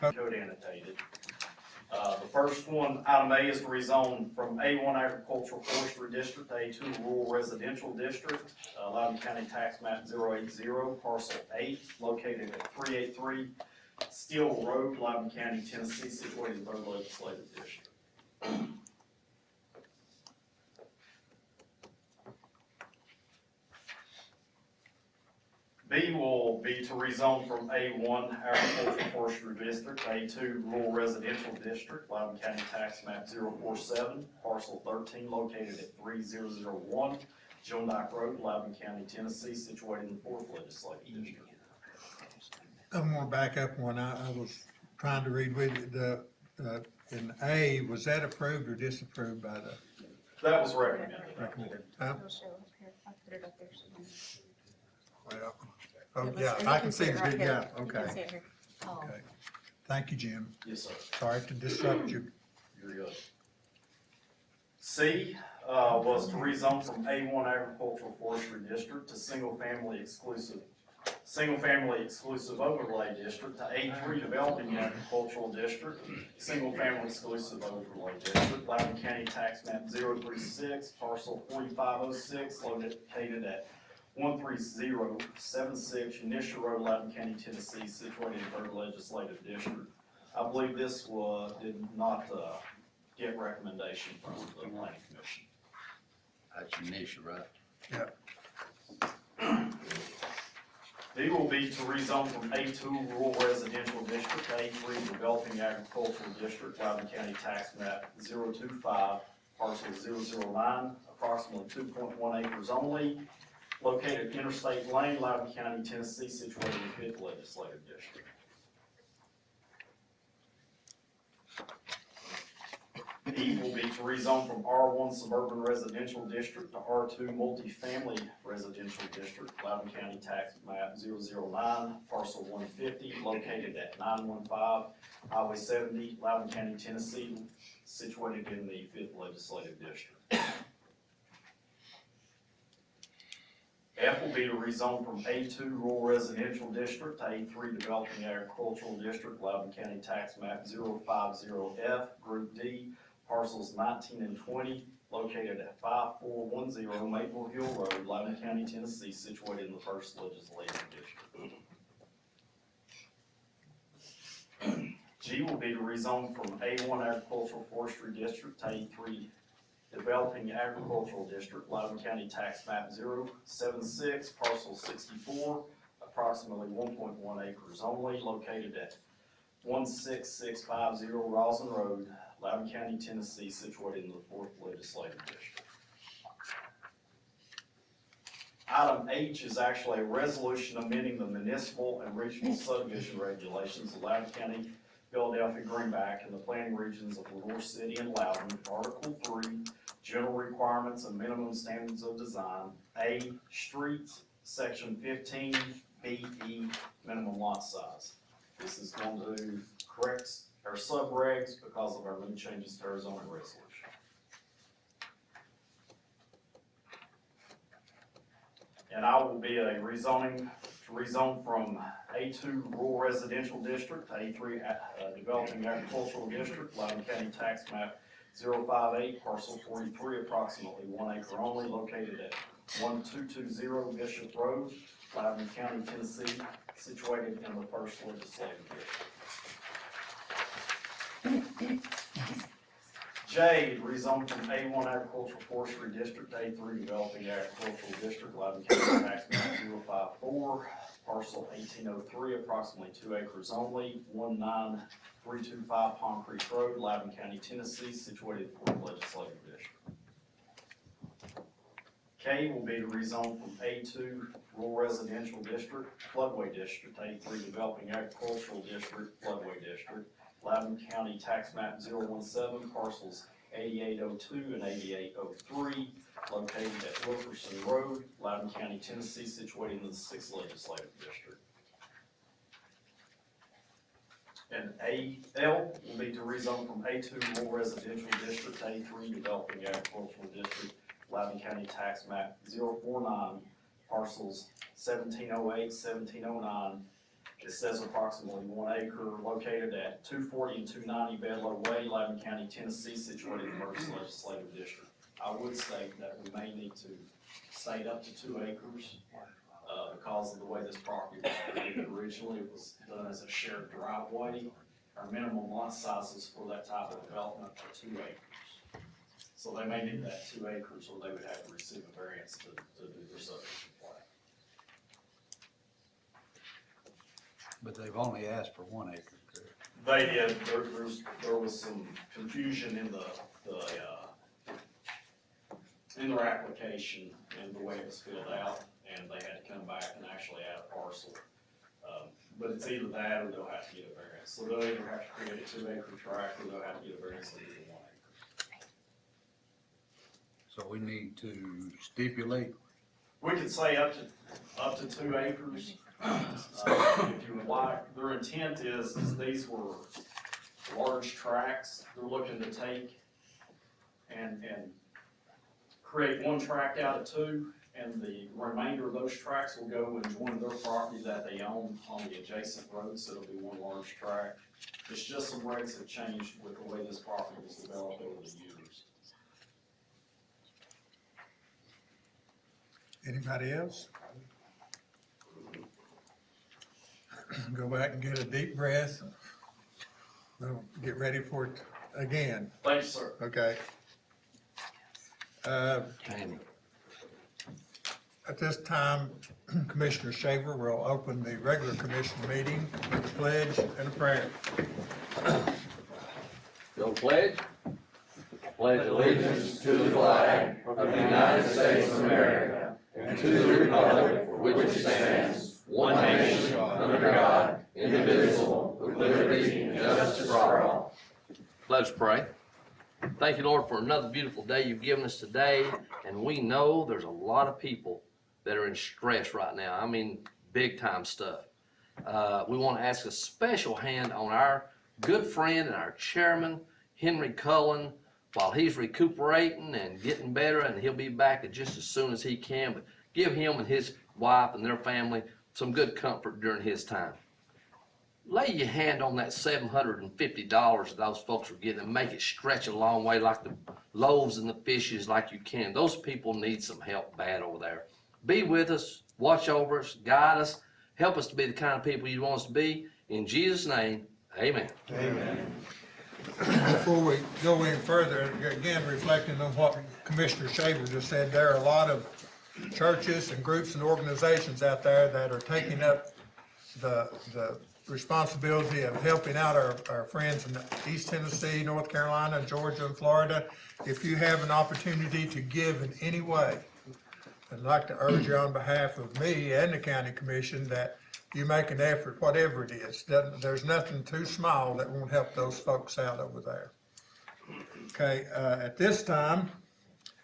proposed. Code annotated. The first one, item A, is to rezone from A1 Agricultural Forestry District to A2 Rural Residential District, Loudon County Tax Map 080, Parcel 8, located at 383 Steel Road, Loudon County, Tennessee, situated in the 3rd Legislative District. B will be to rezone from A1 Agricultural Forestry District to A2 Rural Residential District, Loudon County Tax Map 047, Parcel 13, located at 3001 Joan Dyke Road, Loudon County, Tennessee, situated in the 4th Legislative District. I'm gonna back up one. I was trying to read with you, in A, was that approved or disapproved by the That was recommended. recommended? Huh? It'll show up here. I put it up there. Well, oh, It was- yeah, and I you can see see it the right big, here. yeah, You can okay, see it here. Oh. okay. Thank you, Jim. Yes, sir. Sorry to disrupt you. You're good. C, was to rezone from A1 Agricultural Forestry District to single-family exclusive overlay district to A3 Developing Agricultural District, single-family exclusive overlay district, Loudon County Tax Map 036, Parcel 4506, located at 13076 Unisha Road, Loudon County, Tennessee, situated in the 3rd Legislative District. I believe this did not get recommendation from the Planning Commission. That's Unisha, right? D will be to rezone from A2 Rural Residential District to A3 Developing Agricultural District, Loudon County Tax Map 025, Parcel 009, approximately 2.1 acres only, located Interstate Lane, Loudon County, Tennessee, situated in the 5th Legislative District. E will be to rezone from R1 Suburban Residential District to R2 Multifamily Residential District, Loudon County Tax Map 009, Parcel 150, located at 915 Highway 70, Loudon County, Tennessee, situated in the 5th Legislative District. F will be to rezone from A2 Rural Residential District to A3 Developing Agricultural District, Loudon County Tax Map 050F, Group D, parcels 19 and 20, located at 5410 Maple Hill Road, Loudon County, Tennessee, situated in the 1st Legislative District. G will be to rezone from A1 Agricultural Forestry District to A3 Developing Agricultural District, Loudon County Tax Map 076, Parcel 64, approximately 1.1 acres only, located at 16650 Roslyn Road, Loudon County, Tennessee, situated in the 4th Legislative District. Item H is actually a resolution amending the municipal and regional subdivision regulations of Loudon County, Philadelphia, Greenback, and the planning regions of Lenore City and Loudon, Article 3, General Requirements and Minimum Standards of Design, A, Streets, Section 15, B-E, Minimum Lot Size. This is going to correct our sub-regs because of our new changes to our zoning resolution. And I will be a rezone from A2 Rural Residential District to A3 Developing Agricultural District, Loudon County Tax Map 058, Parcel 43, approximately 1 acre only, located at 1220 Bishop Road, Loudon County, Tennessee, situated in the 1st Legislative District. J, rezone from A1 Agricultural Forestry District to A3 Developing Agricultural District, Loudon County Tax Map 054, Parcel 1803, approximately 2 acres only, 19325 Palm Creek Road, Loudon County, Tennessee, situated in the 4th Legislative District. K will be to rezone from A2 Rural Residential District, Floodway District, to A3 Developing Agricultural District, Floodway District, Loudon County Tax Map 017, parcels 8802 and 8803, located at Wilkerson Road, Loudon County, Tennessee, situated in the 6th Legislative District. And AL will be to rezone from A2 Rural Residential District to A3 Developing Agricultural District, Loudon County Tax Map 049, parcels 1708, 1709, It says approximately 1 acre located at 240 and 290 Bedlow Way, Loudon County, Tennessee, situated in the first legislative district. I would state that we may need to state up to 2 acres, because of the way this property was created originally. It was done as a shared driveway. Our minimum lot sizes for that type of development are 2 acres. So they may need that 2 acres, or they would have to receive a variance to do their subdivision plan. But they've only asked for 1 acre, correct? They did, there was some confusion in in their application and the way it was filled out, and they had to come back and actually add a parcel. But it's either that or they'll have to get a variance. So they'll either have to create a 2 acre tract, or they'll have to get a variance to do the 1 acre. So we need to stipulate, We could say up to 2 acres, if you would like. Their intent is these were large tracts they're looking to take and create 1 tract out of 2, and the remainder of those tracts will go and join their property that they own on the adjacent road, so it'll be 1 large tract. It's just some rates have changed with the way this property was developed over the years. Anybody else? Go back and get a deep breath. We'll get ready for it again, Thanks, sir. okay? Tammy. At this time, Commissioner Shaver will open the regular commission meeting with a pledge and a prayer. Go pledge. Pledge allegiance to the flag of the United States of America and to the republic for which it stands, one nation, under God, indivisible, with liberty and justice for all. Let us pray. Thank you, Lord, for another beautiful day you've given us today. And we know there's a lot of people that are in stress right now. I mean, big time stuff. We want to ask a special hand on our good friend and our chairman, Henry Cullen, while he's recuperating and getting better, and he'll be back just as soon as he can. But give him and his wife and their family some good comfort during his time. Lay your hand on that $750 that those folks are getting and make it stretch a long way, like the loaves and the fishes, like you can. Those people need some help bad over there. Be with us, watch over us, guide us, help us to be the kind of people you want us to be. In Jesus' name, amen. Amen. Before we go any further, again, reflecting on what Commissioner Shaver just said, there are a lot of churches and groups and organizations out there that are taking up the responsibility of helping out our friends in East Tennessee, North Carolina, Georgia, and Florida. If you have an opportunity to give in any way, I'd like to urge you on behalf of me and the county commission that you make an effort, whatever it is. There's nothing too small that won't help those folks out over there. Okay, at this time,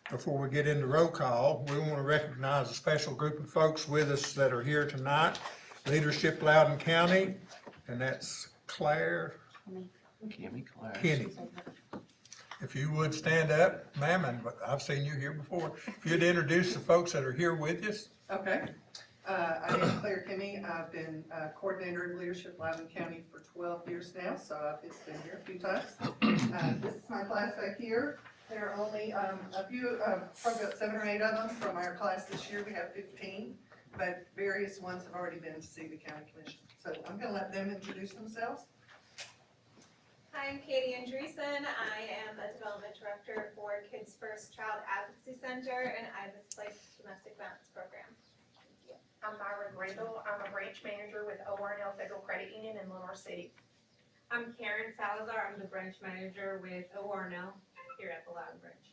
before we get into roll call, we want to recognize a special group of folks with us that are here tonight. Leadership Loudon County, and that's Claire Kenny. If you would stand up, ma'am, and I've seen you here before. If you'd introduce the folks that are here with us. Okay. I am Claire Kimmy. I've been coordinator of leadership Loudon County for 12 years now, so I've been here a few times. This is my class back here. There are only a few, probably about 7 or 8 of them from our class this year. We have 15, but various ones have already been to see the county commission. So I'm going to let them introduce themselves. Hi, I'm Katie Andreessen. I am a development director for Kids First Child Advocacy Center and I Displaced Domestic Violence Program. I'm Myra Grindle. I'm a branch manager with ORNL Federal Credit Union in Lenore City. I'm Karen Salazar. I'm the branch manager with ORNL here at the Loudon branch.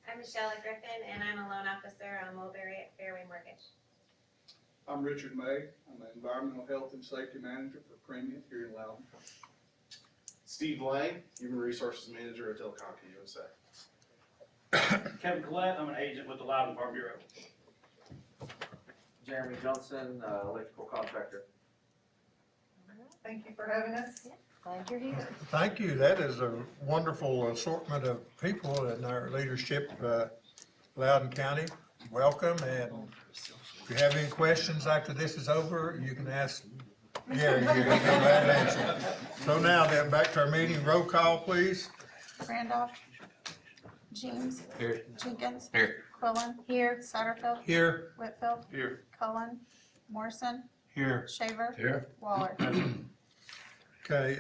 I'm Michelle Griffin and I'm a loan officer on Mulberry at Fairway Mortgage. I'm Richard May. I'm an Environmental Health and Safety Manager for Premium here in Loudon. Steve Lang, Human Resources Manager at Teleconca USA. Kevin Collette, I'm an agent with the Loudon Farm Bureau. Jeremy Johnson, electrical contractor. Thank you for having us. Glad you're here. Thank you. That is a wonderful assortment of people in our leadership, Loudon County. Welcome, and if you have any questions after this is over, you can ask Yeah, glad to answer. So now then, back to our meeting, roll call, please. Randolph. James. Here. Jenkins. Here. Quillen. Here. Satterfield. Here. Whitfield. Here. Cullen. Morrison. Here. Shaver. Here. Waller. Okay,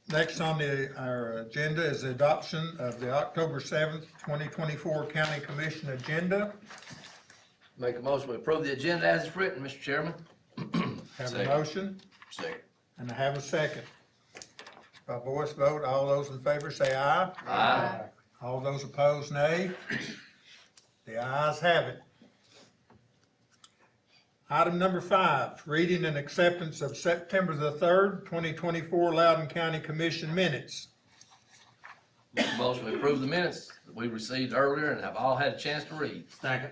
next on our agenda is the adoption of the October 7th, 2024 County Commission agenda. Make a motion to approve the agenda as it's written, Mr. Chairman. Have a Second. motion Second. and I have a second. By voice vote, all those in favor say aye. Aye. All those opposed, nay. The ayes have it. Item number 5, reading and acceptance of September the 3rd, 2024 Loudon County Commission minutes. Make a motion to approve the minutes that we received earlier and have all had a chance to read. Second.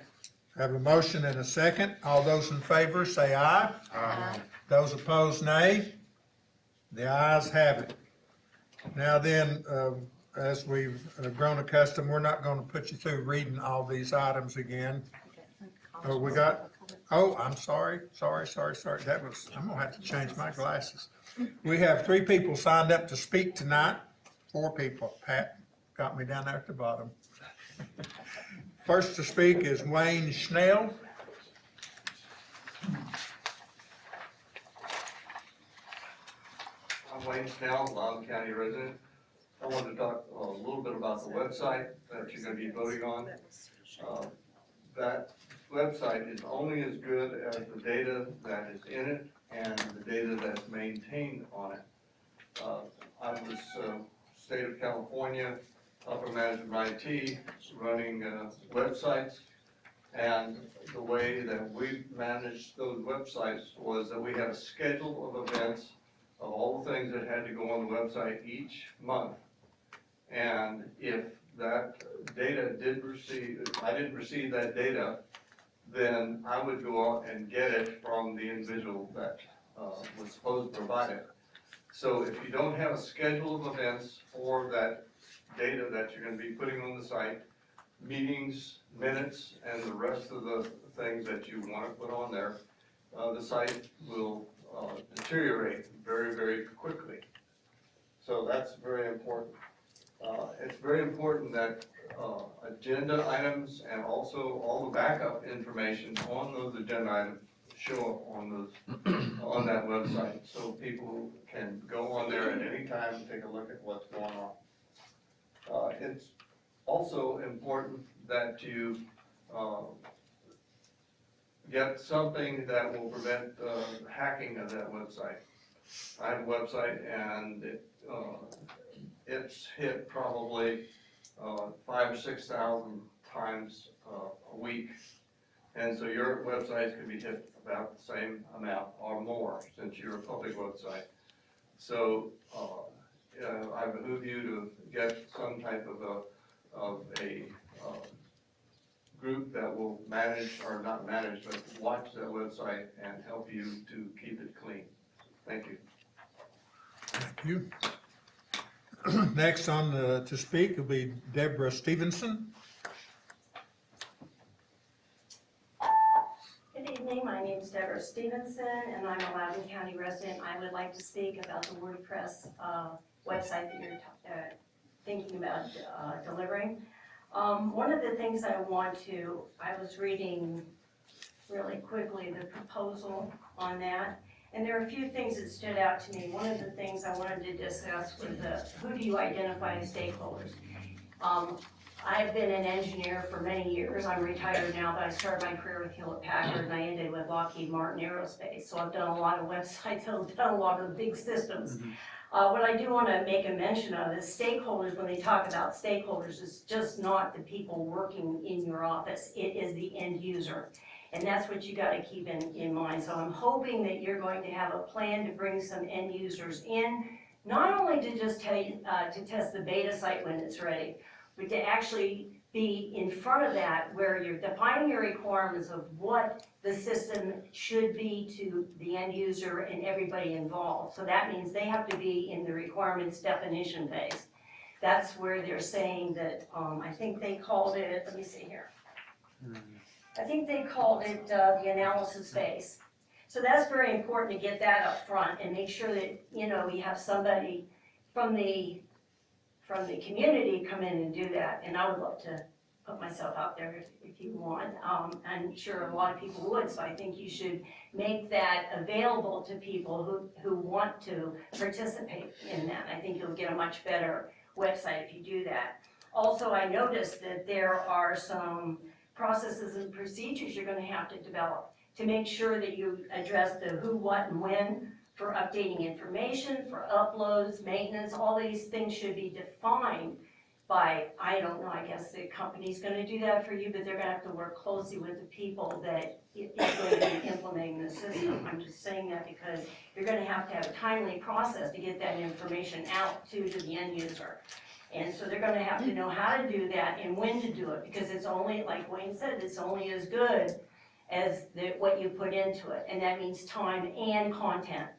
Have a motion and a second. All those in favor say aye. Aye. Those opposed, nay. The ayes have it. Now then, as we've grown accustomed, we're not going to put you through reading all these items again. Oh, we got, oh, I'm sorry. That was, I'm gonna have to change my glasses. We have 3 people signed up to speak tonight. 4 people. Pat got me down there at the bottom. First to speak is Wayne Schnell. I'm Wayne Snell, Loudon County resident. I wanted to talk a little bit about the website that you're gonna be voting on. That website is only as good as the data that is in it and the data that's maintained on it. I was, state of California, upper management IT, running websites. And the way that we managed those websites was that we had a schedule of events of all the things that had to go on the website each month. And if that data I didn't receive that data, then I would go out and get it from the individual that was supposed to provide it. So if you don't have a schedule of events for that data that you're gonna be putting on the site, meetings, minutes, and the rest of the things that you wanna put on there, the site will deteriorate very, very quickly. So that's very important. It's very important that agenda items and also all the backup information on those agenda items show up on those, on that website, so people can go on there at any time and take a look at what's going on. It's also important that you get something that will prevent hacking of that website. I have a website and it's hit probably 5,000 or 6,000 times a week. And so your websites can be hit about the same amount or more since you're a public website. So I behoove you to get some type of a group that will manage, or not manage, but watch that website and help you to keep it clean. Thank you. Thank you. Next on to speak will be Deborah Stevenson. Good evening, my name is Deborah Stevenson, and I'm a Loudon County resident. I would like to speak about the WordPress website that you're thinking about delivering. One of the things I was reading really quickly the proposal on that, and there are a few things that stood out to me. One of the things I wanted to discuss was who do you identify as stakeholders? I've been an engineer for many years. I'm retired now, but I started my career with Hewlett Packard and I ended with Lockheed Martin Aerospace. So I've done a lot of websites, I've done a lot of big systems. What I do want to make a mention of is stakeholders. When they talk about stakeholders, it's just not the people working in your office. It is the end user. And that's what you got to keep in mind. So I'm hoping that you're going to have a plan to bring some end users in, not only to just to test the beta site when it's ready, but to actually be in front of that where you're defining your requirements of what the system should be to the end user and everybody involved. So that means they have to be in the requirements definition phase. That's where they're saying that, I think they called it, let me see here. I think they called it the analysis phase. So that's very important to get that up front and make sure that, you know, you have somebody from the community come in and do that. And I would love to put myself out there if you want. I'm sure a lot of people would, so I think you should make that available to people who want to participate in that. I think you'll get a much better website if you do that. Also, I noticed that there are some processes and procedures you're gonna have to develop to make sure that you address the who, what, and when for updating information, for uploads, maintenance. All these things should be defined by, I don't know, I guess the company's gonna do that for you, but they're gonna have to work closely with the people that is going to be implementing the system. I'm just saying that because you're gonna have a timely process to get that information out to the end user. And so they're gonna have to know how to do that and when to do it, because it's only, like Wayne said, it's only as good as what you put into it, and that means time and content.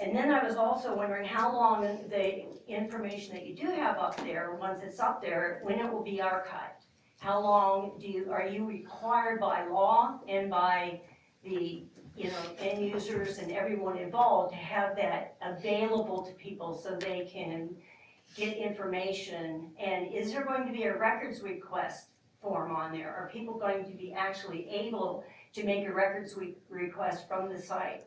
And then I was also wondering how long the information that you do have up there, once it's up there, when it will be archived. How long are you required by law and by the, you know, end users and everyone involved to have that available to people so they can get information? And is there going to be a records request form on there? Are people going to be actually able to make a records request from the site?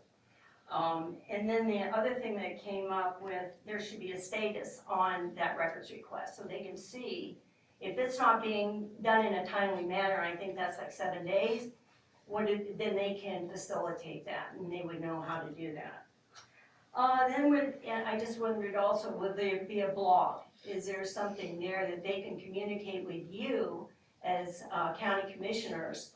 And then the other thing that came up with, there should be a status on that records request so they can see if it's not being done in a timely manner. I think that's like 7 days. Then they can facilitate that and they would know how to do that. And I just wondered also, would there be a blog? Is there something there that they can communicate with you as county commissioners,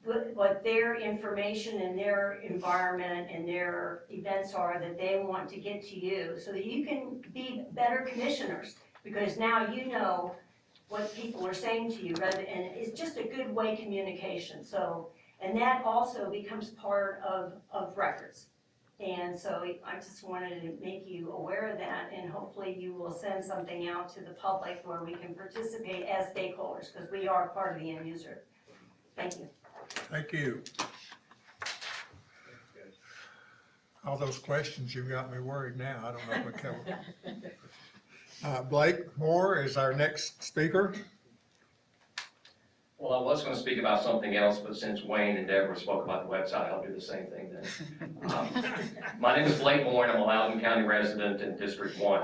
what their information and their environment and their events are that they want to get to you so that you can be better commissioners? Because now you know what people are saying to you, and it's just a good way communication. So, and that also becomes part of records. And so I just wanted to make you aware of that, and hopefully you will send something out to the public where we can participate as stakeholders, because we are part of the end user. Thank you. Thank you. All those questions, you got me worried now. I don't know if we covered. Blake Moore is our next speaker. Well, I was going to speak about something else, but since Wayne and Deborah spoke about the website, I'll do the same thing then. My name is Blake Moore, and I'm a Loudon County resident in District 1.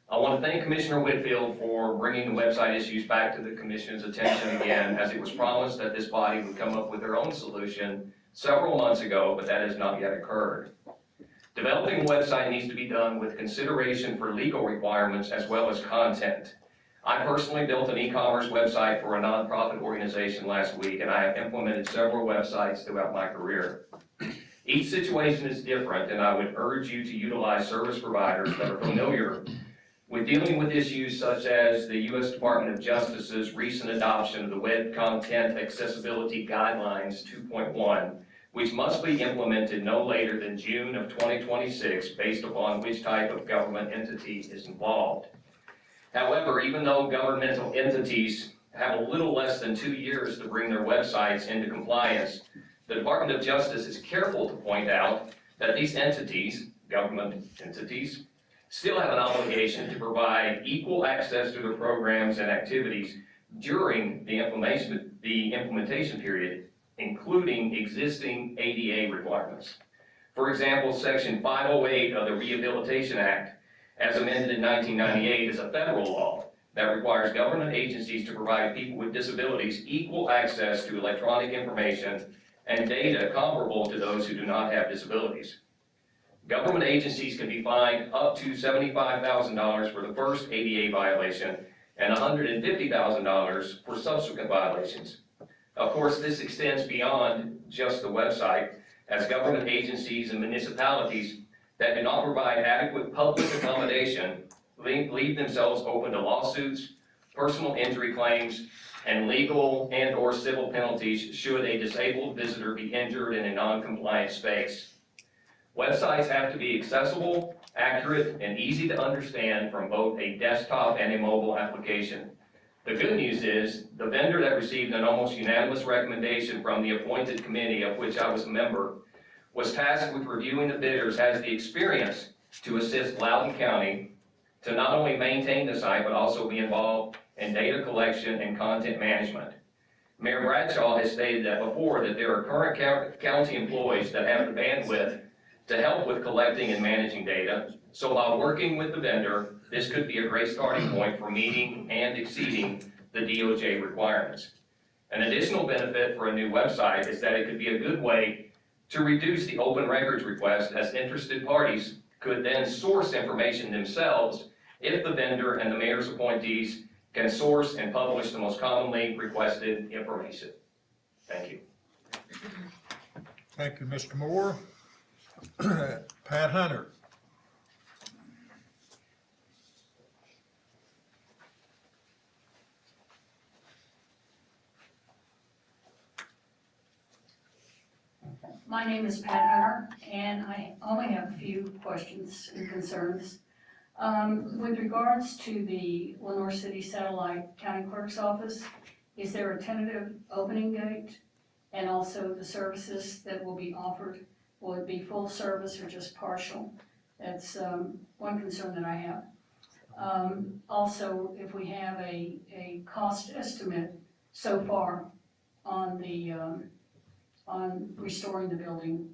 I want to thank Commissioner Whitfield for bringing the website issues back to the Commission's attention again, as it was promised that this body would come up with their own solution several months ago, but that has not yet occurred. Developing a website needs to be done with consideration for legal requirements as well as content. I personally built an e-commerce website for a nonprofit organization last week, and I have implemented several websites throughout my career. Each situation is different, and I would urge you to utilize service providers that are familiar with dealing with issues such as the U.S. Department of Justice's recent adoption of the Web Content Accessibility Guidelines 2.1, which must be implemented no later than June of 2026 based upon which type of government entity is involved. However, even though governmental entities have a little less than 2 years to bring their websites into compliance, the Department of Justice is careful to point out that these entities, government entities, still have an obligation to provide equal access to their programs and activities during the implementation period, including existing ADA requirements. For example, Section 508 of the Rehabilitation Act, as amended in 1998, is a federal law that requires government agencies to provide people with disabilities equal access to electronic information and data comparable to those who do not have disabilities. Government agencies can be fined up to $75,000 for the first ADA violation and $150,000 for subsequent violations. Of course, this extends beyond just the website, as government agencies and municipalities that do not provide adequate public accommodation leave themselves open to lawsuits, personal injury claims, and legal and/or civil penalties should a disabled visitor be injured in a non-compliant space. Websites have to be accessible, accurate, and easy to understand from both a desktop and a mobile application. The good news is, the vendor that received an almost unanimous recommendation from the appointed committee of which I was a member was tasked with reviewing the bidders, has the experience to assist Loudon County to not only maintain the site, but also be involved in data collection and content management. Mayor Bradshaw has stated that before, that there are current county employees that have the bandwidth to help with collecting and managing data. So while working with the vendor, this could be a great starting point for meeting and exceeding the DOJ requirements. An additional benefit for a new website is that it could be a good way to reduce the open records request, as interested parties could then source information themselves if the vendor and the mayor's appointees can source and publish the most commonly requested information. Thank you. Thank you, Mr. Moore. Pat Hunter. My name is Pat Hunter, and I only have a few questions and concerns. With regards to the Lenore City Satellite County Clerk's Office, is there a tentative opening date? And also the services that will be offered, will it be full service or just partial? That's one concern that I have. Also, if we have a cost estimate so far on the on restoring the building.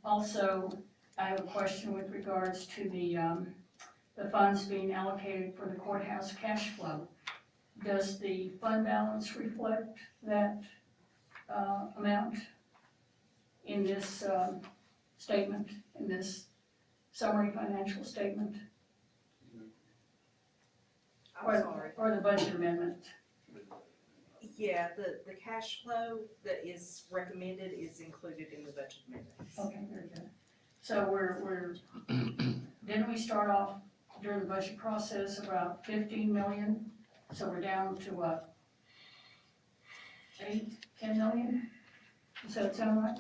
Also, I have a question with regards to the funds being allocated for the courthouse cash flow. Does the fund balance reflect that amount in this statement, in this summary financial statement? I'm sorry. Or the budget amendment? Yeah, the cash flow that is recommended is included in the budget amendments. Okay, very good. So we're didn't we start off during the budget process about 15 million? So we're down to what? 8, 10 million? Does that sound right?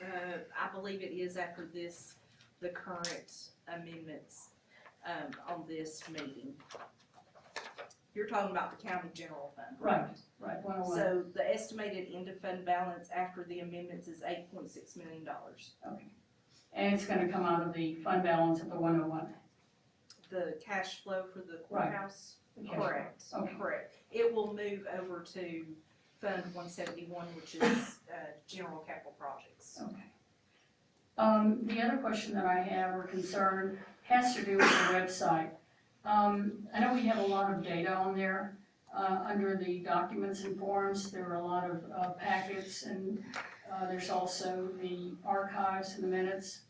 I believe it is after the current amendments, on this meeting. You're talking about the county general fund, right? Right, 101. So the estimated end of fund balance after the amendments is $8.6 million. Okay. And it's gonna come out of the fund balance of the 101? The cash flow for the Right. courthouse? The cash flow. Correct, Okay. correct. It will move over to Fund 171, which is, general capital projects. Okay. The other question that I have or concern has to do with the website. I know we have a lot of data on there. Under the documents and forms, there are a lot of packets, and there's also the archives and the minutes.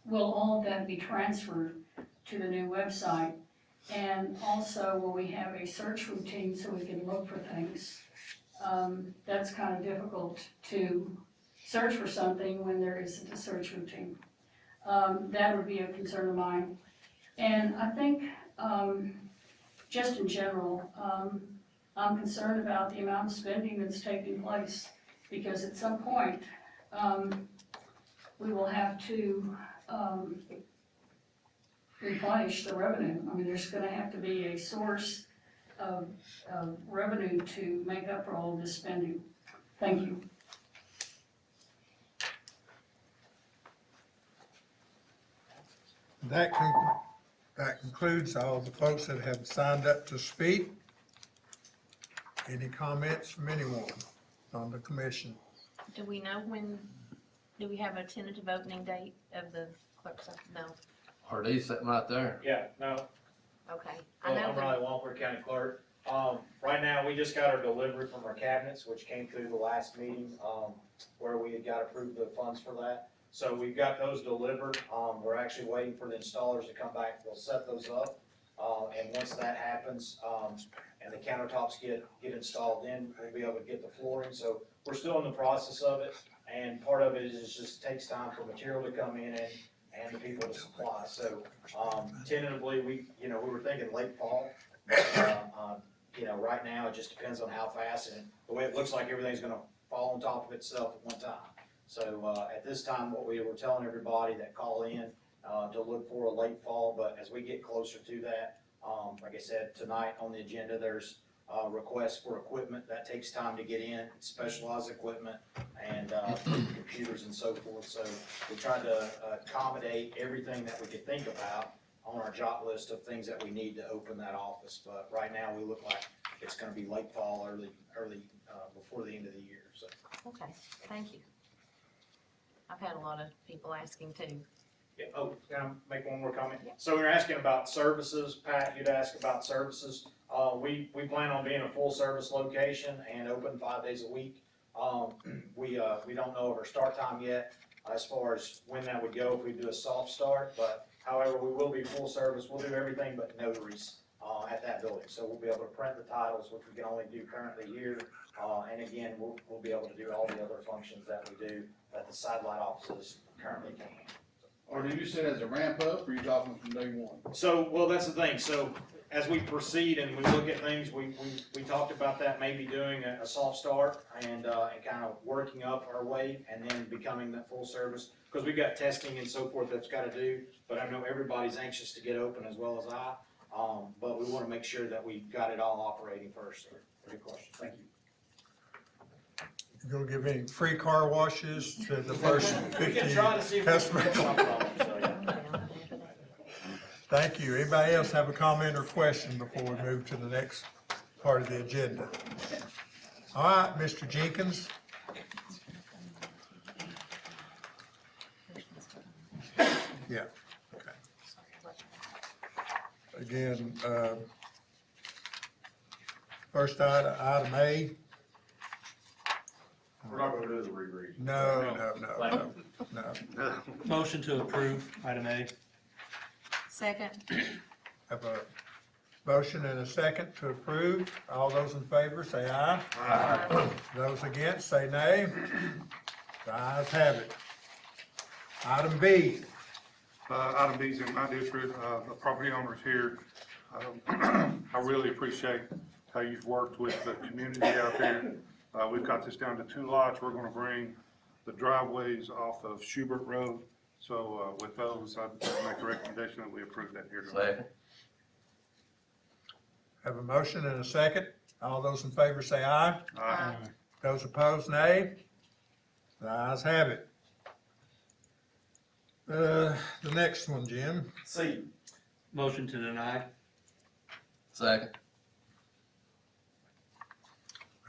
Will all of that be transferred to the new website? And also, will we have a search routine so we can look for things? That's kind of difficult to search for something when there isn't a search routine. That would be a concern of mine. And I think, just in general, I'm concerned about the amount of spending that's taking place, because at some point, we will have to replenish the revenue. I mean, there's gonna have to be a source of revenue to make up for all of this spending. Thank you. That concludes all the folks that have signed up to speak. Any comments from anyone on the commission? Do we know do we have a tentative opening date of the clerk's office? No, Are these sitting right there? Yeah, no, okay. I know I'm Riley Wampler, County Clerk. Right now, we just got our delivery from our cabinets, which came through the last meeting, where we had got approved the funds for that. So we've got those delivered. We're actually waiting for the installers to come back. They'll set those up. And once that happens, and the countertops get installed in, we'll be able to get the flooring. So we're still in the process of it. And part of it is just takes time for material to come in and the people to supply. So, tentatively, we were thinking late fall. Right now, it just depends on how fast, and the way it looks like everything's gonna fall on top of itself at one time. So, at this time, what we were telling everybody that call in, to look for a late fall, but as we get closer to that, like I said, tonight on the agenda, there's requests for equipment. That takes time to get in, specialized equipment and computers and so forth. So we tried to accommodate everything that we could think about on our jot list of things that we need to open that office. But right now, we look like it's gonna be late fall, early, before the end of the year, so. Okay, thank you. I've had a lot of people asking too. Yeah, oh, can I make one more comment? So you're asking about services, Pat, you'd ask about services. We plan on being a full-service location and open 5 days a week. We don't know of our start time yet, as far as when that would go, if we do a soft start, but however, we will be full service. We'll do everything but notaries, at that building. So we'll be able to print the titles, which we can only do currently here. And again, we'll be able to do all the other functions that we do that the satellite offices currently can't. Or do you see it as a ramp up, or are you talking from day one? So, well, that's the thing. So as we proceed and we look at things, we talked about that, maybe doing a soft start and kind of working up our way and then becoming that full service. Because we've got testing and so forth that's got to do, but I know everybody's anxious to get open as well as I. But we want to make sure that we got it all operating first. Good question. Thank you. You gonna give any free car washes to the first We 50 can try to see if we can customers? get some problem, so, yeah. Thank you. Anybody else have a comment or question before we move to the next part of the agenda? All right, Mr. Jenkins. Yeah, okay. Again, first item A. We're not gonna do the reread. No. Motion to approve, item A. Second. Have a motion and a second to approve. All those in favor say aye. Aye. Those against say nay. The ayes have it. Item B. Item B is in my district, the property owners here. I really appreciate how you've worked with the community out there. We've got this down to 2 lots. We're gonna bring the driveways off of Schubert Road. So, with those, I'd make a recommendation that we approve that here tonight. Second. Have a motion and a second. All those in favor say aye. Aye. Those opposed, nay. The ayes have it. The next one, Jim. C, Motion to deny. Second.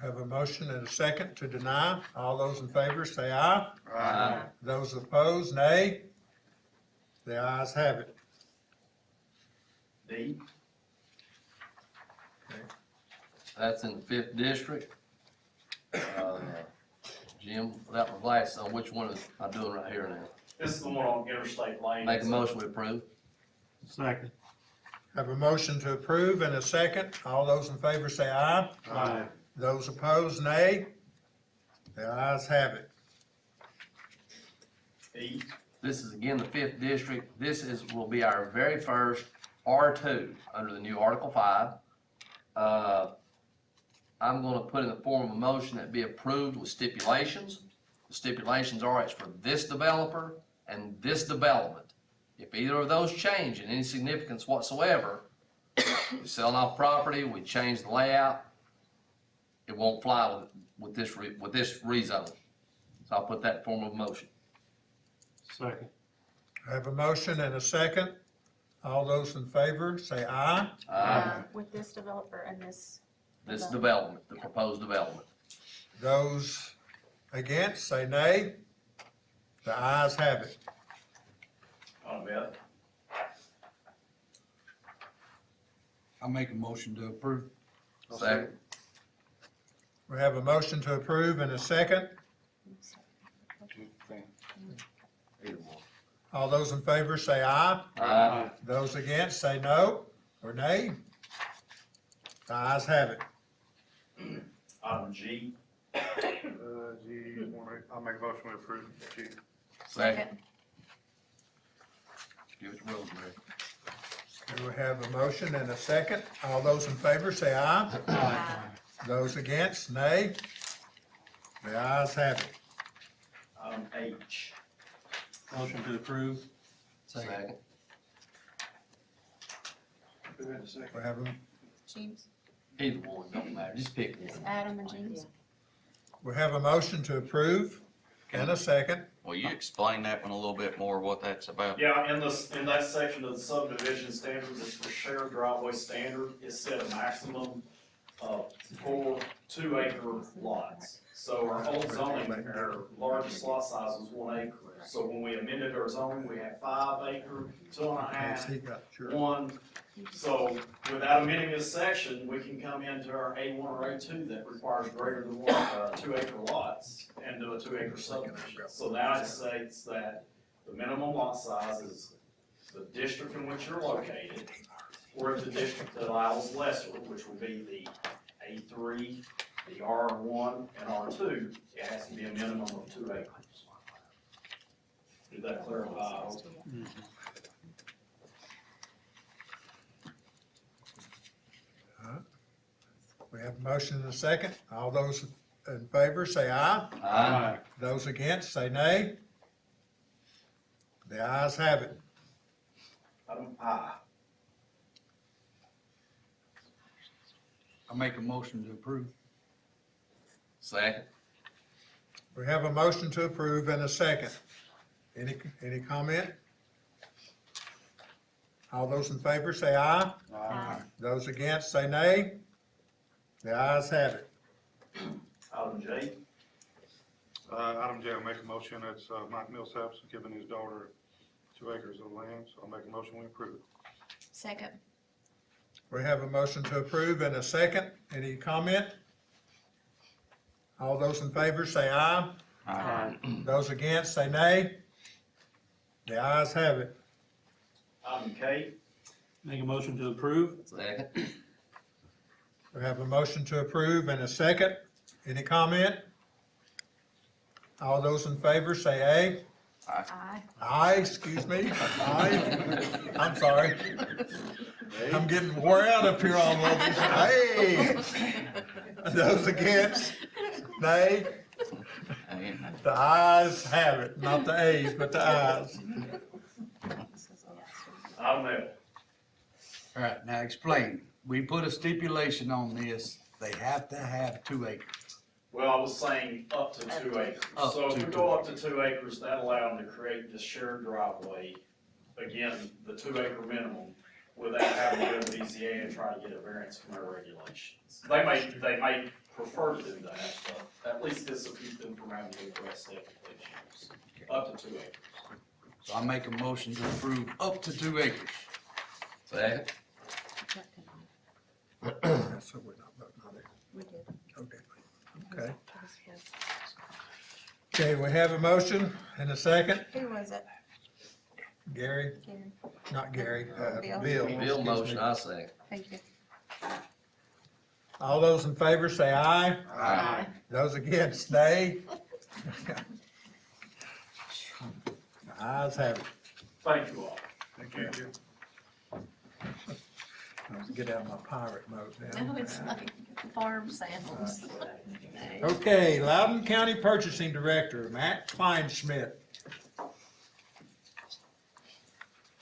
Have a motion and a second to deny. All those in favor say aye. Aye. Those opposed, nay. The ayes have it. D, That's in the 5th district. Jim, without my glasses on, which one is I doing right here now? this is the one on Interstate Lane. Make a motion to approve. Second. Have a motion to approve and a second. All those in favor say aye. Aye. Those opposed, nay. The ayes have it. E, This is again the 5th district. This will be our very first R2 under the new Article 5. I'm gonna put in the form of a motion that be approved with stipulations. The stipulations are it's for this developer and this development. If either of those change in any significance whatsoever, we selling off property, we change the layout, it won't fly with this rezone. So I'll put that in form of a motion. Second. I have a motion and a second. All those in favor say aye. With this developer and this. This development, the proposed development. Those against say nay. The ayes have it. on Beth. I'll make a motion to approve. Second. We have a motion to approve and a second. Either one. All those in favor say aye. Aye. Those against say no or nay. The ayes have it. Item G, G, I'll make a motion to approve G. Second. Give it to Rosemary. We have a motion and a second. All those in favor say aye. Aye. Those against, nay. The ayes have it. item H, Motion to approve. Second. We have a James. Either one, don't matter, just pick It's one. Adam and James. We have a motion to approve and a second. Will you explain that one a little bit more, what that's about? Yeah, in that section of the subdivision standards, it's for shared driveway standard, it set a maximum of 4 2-acre lots. So our old zoning, our largest lot size was 1 acre. So when we amended our zoning, we had 5 acre, 2.5, He got your- 1. So without amending this section, we can come into our A1 or A2 that requires greater than 2 acre lots and do a 2 acre subdivision. So now it states that the minimum lot size is the district in which you're located, or the district that allows lesser, which would be the A3, the R1, and R2, it has to be a minimum of 2 acres. Did that clarify? We have a motion and a second. All those in favor say aye. Aye. Those against say nay. The ayes have it. Item I. I make a motion to approve. Second. We have a motion to approve and a second. Any comment? All those in favor say aye. Aye. Those against say nay. The ayes have it. Item J. Item J, I'll make a motion, it's Mike Millsap's giving his daughter 2 acres of land, so I'll make a motion we approve it. Second. We have a motion to approve and a second. Any comment? All those in favor say aye. Aye. Those against say nay. The ayes have it. Item K. Make a motion to approve. Second. We have a motion to approve and a second. Any comment? All those in favor say aye. Aye. Aye, excuse me. Aye. I'm sorry. I'm getting wore out up here on all this. Hey. Those against? Nay. The ayes have it. Not the A's, but the ayes. Item L. All right, now explain. We put a stipulation on this, they have to have 2 acres. Well, I was saying up to 2 acres. Up So if to we go up to 2 acres, that allow them to create this shared driveway, again, the 2 acre minimum, without having to go to BZA and try to get a variance from our regulations. They may prefer to do that, but at least this will keep them from having to address the applications. Up to 2 acres. So I make a motion to approve up to 2 acres. Second. So we're not voting on it. We did. Okay. Okay, we have a motion and a second. Who was it? Gary, Karen. not Gary, Bill. Bill. Bill motion, I second. Thank you. All those in favor say aye. Aye. Those against, nay. The ayes have it. Thank you all. Thank you. I'll get out of my pirate mode now. No, it's like farm samples. Okay, Loudon County Purchasing Director, Matt Kleinschmidt.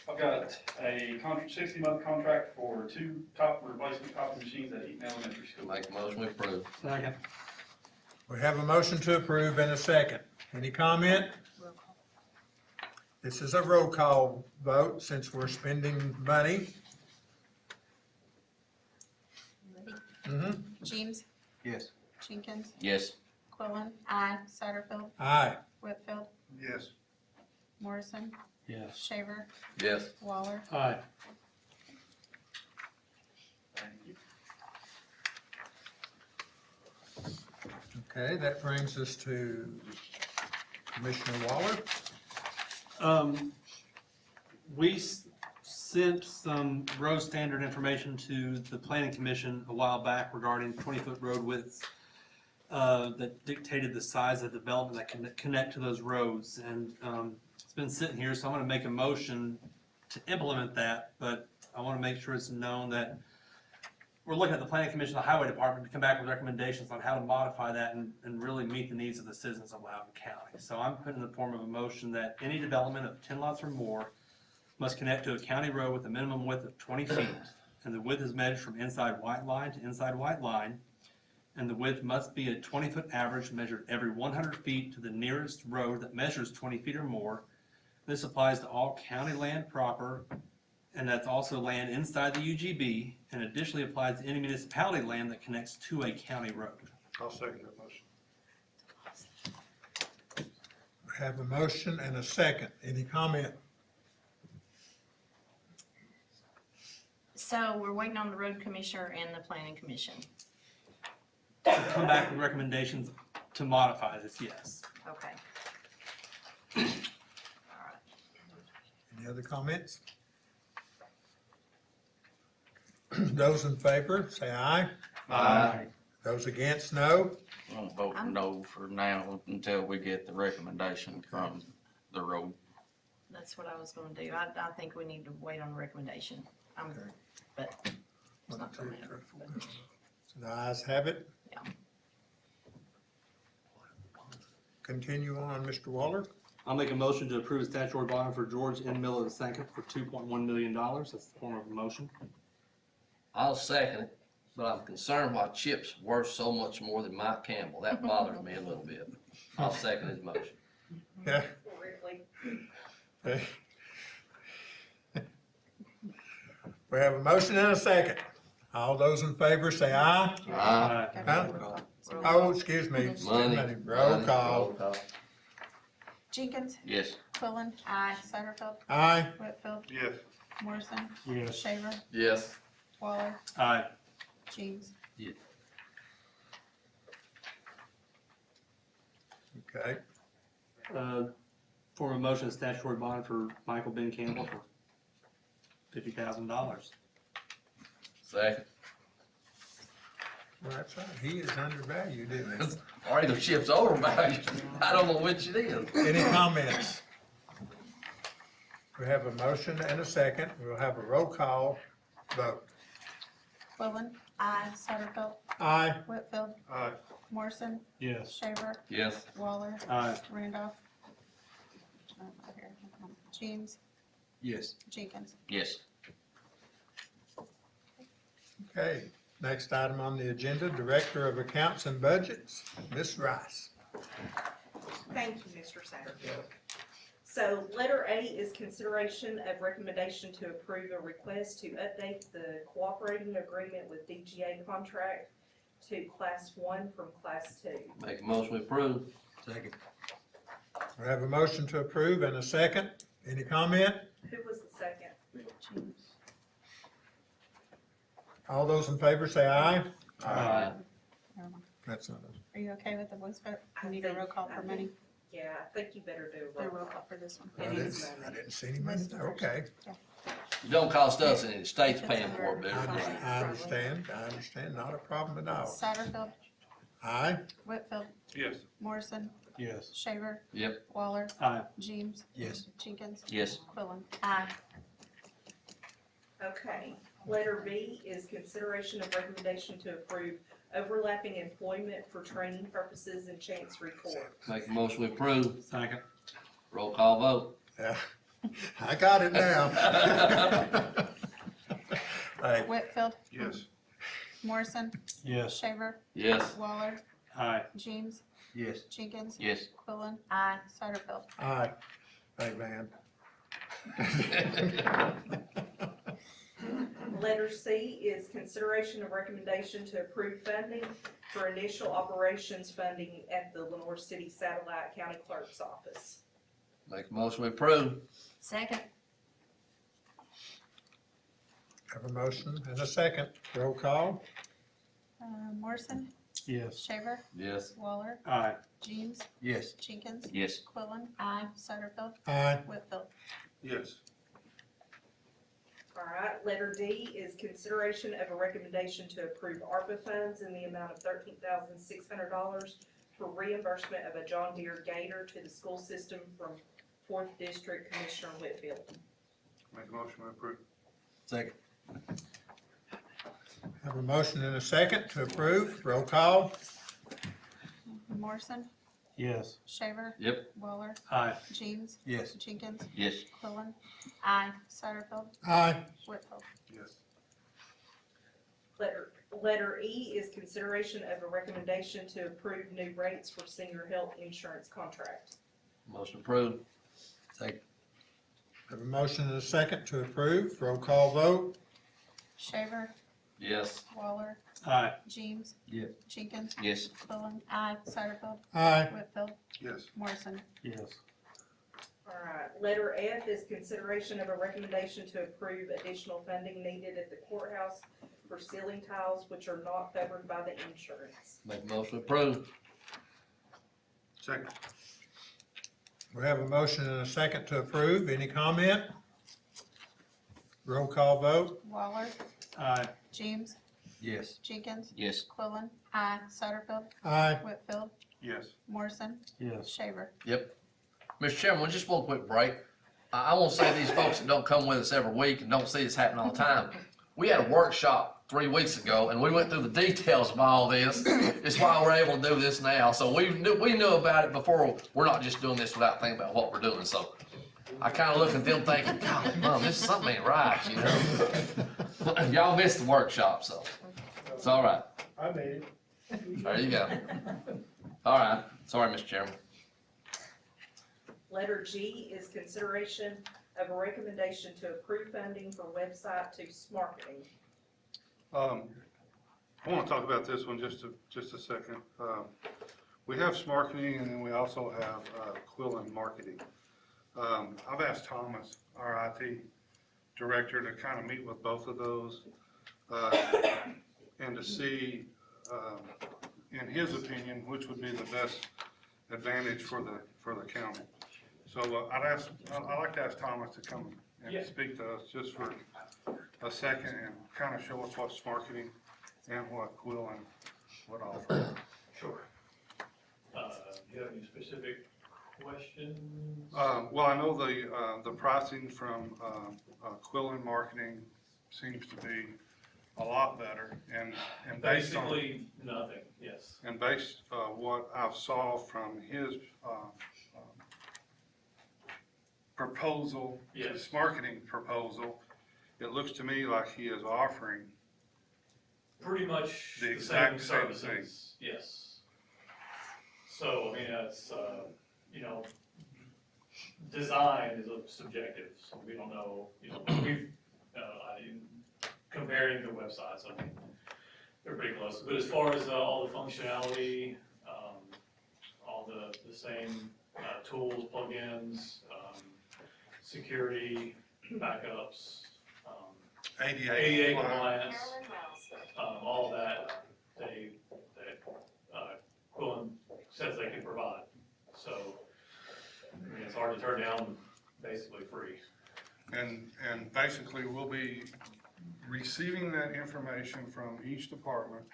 I've got a 60-month contract for 2 top replacement copy machines at Eaton Elementary School. Make a motion we approve. Second. We have a motion to approve and a second. Any comment? This is a roll call vote since we're spending money. Ready? James, Yes. Jenkins, Yes. Quillen. Aye. Satterfield, Aye. Whitfield, Yes. Morrison, Yes. Shaver, Yes. Waller. Aye. Okay, that brings us to Commissioner Waller. We sent some road standard information to the planning commission a while back regarding 20-foot road widths that dictated the size of development that can connect to those roads. And it's been sitting here, so I'm gonna make a motion to implement that, but I wanna make sure it's known that we're looking at the planning commission, the highway department to come back with recommendations on how to modify that and really meet the needs of the citizens of Loudon County. So I'm putting in the form of a motion that any development of 10 lots or more must connect to a county road with a minimum width of 20 feet and the width is measured from inside white line to inside white line, and the width must be a 20-foot average measured every 100 feet to the nearest road that measures 20 feet or more. This applies to all county land proper, and that's also land inside the UGB, and additionally applies to any municipality land that connects to a county road. I'll second that motion. We have a motion and a second. Any comment? So we're waiting on the road commissioner and the planning commission. Come back with recommendations to modify this, yes. Okay. Any other comments? Those in favor, say aye. Aye. Those against, no. I'm vote no for now until we get the recommendation from the road. That's what I was gonna do. I think we need to wait on the recommendation. But it's not gonna matter. So the ayes have it. Yeah. Continue on, Mr. Waller. I'll make a motion to approve statutory bond for George N. Miller II for $2.1 million. That's the form of a motion. I'll second it, but I'm concerned why Chip's worth so much more than Mike Campbell. That bothers me a little bit. I'll second his motion. Yeah. Really? Okay. We have a motion and a second. All those in favor say aye. Aye. Huh? Oh, excuse me. Money. Roll call. Jenkins, Yes. Quillen. Aye. Satterfield. Aye. Whitfield, Yes. Morrison, Yes. Shaver, Yes. Waller, Aye. James. Okay. Form of motion, statutory bond for Michael Ben Campbell for $50,000. Second. Well, that's right. He is undervalued, isn't he? Or either Chip's overvalued. I don't know which it is. Any comments? We have a motion and a second. We'll have a roll call vote. Quillen. Aye. Satterfield, Aye. Whitfield, Aye. Morrison, Yes. Shaver, Yes. Waller, Aye. Randolph. James, Yes. Jenkins. Yes. Okay. Next item on the agenda, Director of Accounts and Budgets, Ms. Rice. Thank you, Mr. Satterfield. So letter A is consideration of recommendation to approve a request to update the cooperating agreement with DGA contract to Class 1 from Class 2. Make a motion to approve. Second. We have a motion to approve and a second. Any comment? Who was the second? James. All those in favor say aye. Aye. That's not Are you okay with the voice vote? We need a roll call for money. Yeah, I think you better do Do a a roll roll call. call for this one. I didn't see any money. Okay. It don't cost us any. The state's paying for it, but I understand. Not a problem at all. Satterfield, Aye. Whitfield, Yes. Morrison, Yes. Shaver, Yep. Waller, Aye. James. Yes. Jenkins. Yes. Quillen. Aye. Okay. Letter B is consideration of recommendation to approve overlapping employment for training purposes in Chancery Court. Make a motion to approve. Second. Roll call vote. Yeah. I got it now. Hey, Whitfield, Yes. Morrison, Yes. Shaver, Yes. Waller, Aye. James, Yes. Jenkins. Yes. Quillen. Aye. Satterfield. aye. Hey, man. Letter C is consideration of recommendation to approve funding for initial operations funding at the Lenore City Satellite County Clerk's Office. Make a motion to approve. Second. Have a motion and a second. Roll call. Morrison, Yes. Shaver, Yes. Waller, Aye. James, Yes. Jenkins. Yes. Quillen. Aye. Satterfield, Aye. Whitfield. Yes. All right, letter D is consideration of a recommendation to approve ARPA funds in the amount of $13,600 for reimbursement of a John Deere Gator to the school system from 4th District Commissioner Whitfield. Make a motion to approve. Second. Have a motion and a second to approve. Roll call. Morrison, Yes. Shaver, Yep. Waller, Aye. James, Yes. Jenkins, Yes. Quillen, Aye. Satterfield, Aye. Whitfield. Yes. Letter E is consideration of a recommendation to approve new rates for senior health insurance contract. Motion approved. Second. Have a motion and a second to approve. Roll call vote. Shaver, Yes. Waller, Aye. James, Yes. Jenkins, Yes. Quillen. Aye. Satterfield, Aye. Whitfield, Yes. Morrison. Yes. Alright, letter F is consideration of a recommendation to approve additional funding needed at the courthouse for ceiling tiles which are not covered by the insurance. Make a motion approved. Second. We have a motion and a second to approve. Any comment? Roll call vote. Waller, Aye. James, Yes. Jenkins, Yes. Quillen. Aye. Satterfield, Aye. Whitfield, Yes. Morrison, Yes. Shaver. Yep. Mr. Chairman, just one quick break. I won't say these folks that don't come with us every week and don't see this happen all the time. We had a workshop 3 weeks ago and we went through the details of all this. It's why we're able to do this now. So we knew about it before. We're not just doing this without thinking about what we're doing. So I kind of look at them thinking, God, Mom, this something ain't right, you know. Y'all missed the workshop, so it's all right. I made it. There you go. All right. Sorry, Mr. Chairman. Letter G is consideration of a recommendation to approve funding for website to marketing. I want to talk about this one just a second. We have Smarketing and then we also have Quillen Marketing. I've asked Thomas, our IT director, to kind of meet with both of those and to see, in his opinion, which would be the best advantage for the county. So I'd like to ask Thomas to come and speak to us just for a second and kind of show us what's Smarketing and what Quillen would offer. Sure. Do you have any specific questions? Well, I know the pricing from Quillen Marketing seems to be a lot better, and based on Basically, nothing, yes. and based what I saw from his proposal, Yes. his marketing proposal, it looks to me like he is offering Pretty much the the exact same same services, yes. So, I mean, it's, you know, design is subjective, so we don't know, you know, comparing the websites, I mean, they're pretty close. But as far as all the functionality, all the same tools, plugins, security, backups, ADA compliance, all that Quillen says they can provide. So, I mean, it's hard to turn down, basically free. And basically, we'll be receiving that information from each department,